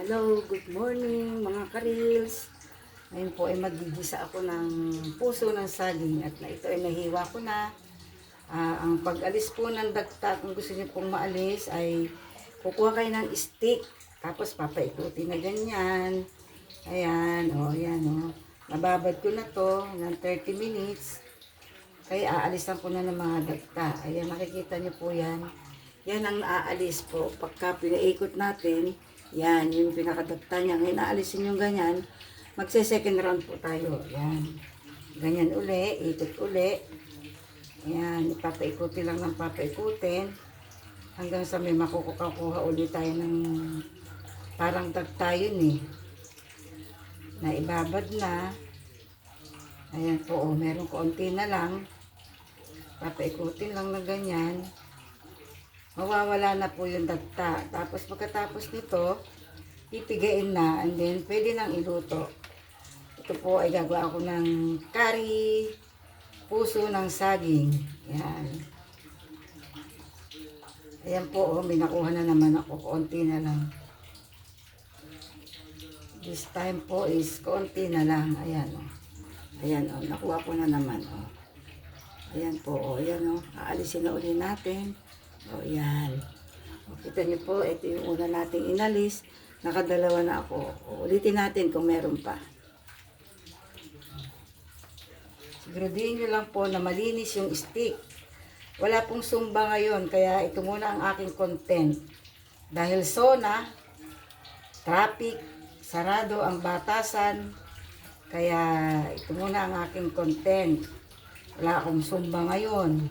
Hello, good morning mga karils. Ngayon po ay magigisa ako ng puso ng saging at ito ay nahiwa ko na. Ang pag-alis po ng dagta, kung gusto niyo pong maalis ay kukuha kayo ng stick. Tapos papaikutin na ganyan. Ayan, ayan Nababad ko na to ng 30 minutes. Kaya aalisan po na ng mga dagta. Ayan, makikita niyo po yan. Yan ang aalis po. Pagka pinaikot natin, yan, yung pinakadagta niya. Ngayon, aalisin yung ganyan. Magse-second round po tayo. Yan. Ganyan uli, ikot uli. Yan, ipapaikutin lang ng papaikutin. Hanggang sa may makukuha uli tayo ng parang dagta yun na ibabad na. Ayan po, meron konti na lang. Papaikutin lang na ganyan. Mawawala na po yung dagta. Tapos pagkatapos nito, pipigain na and then pwede nang iluto. Ito po ay gagawa ako ng curry, puso ng saging. Yan. Ayan po, may nakuha na naman ako. Konti na lang. This time po is konti na lang. Ayan Ayan nakuha ko na naman Ayan po ayan aalisin na uli natin. Yan. Kita niyo po, ito yung una nating inalis. Nakadalawa na ako. Ulitin natin kung meron pa. Siguraduhin nyo lang po na malinis yung stick. Wala pong sumba ngayon, kaya ito muna ang aking content. Dahil SONA, traffic, sarado ang batasan, kaya ito muna ang aking content. Wala akong sumba ngayon.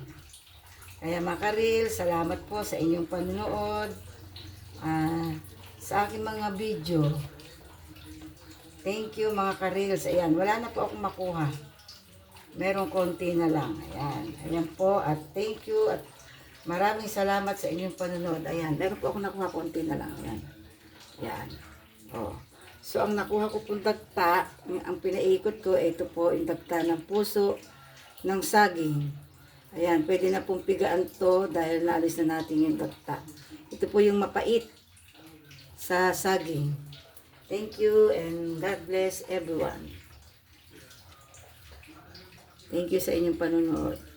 Kaya mga karil, salamat po sa inyong panonood sa aking mga video. Thank you mga karil. Ayan, wala na po akong makuha. Meron konti na lang. Ayan po at thank you at maraming salamat sa inyong panonood. Ayan, meron po akong nakuha konti na lang. Ayan. So ang nakuha ko pong dagta, ang pinaikot ko, ito po yung dagta ng puso ng saging. Ayan, pwede na pong pigaan to dahil naalis na natin yung dagta. Ito po yung mapait sa saging. Thank you and God bless everyone. Thank you sa inyong panonood.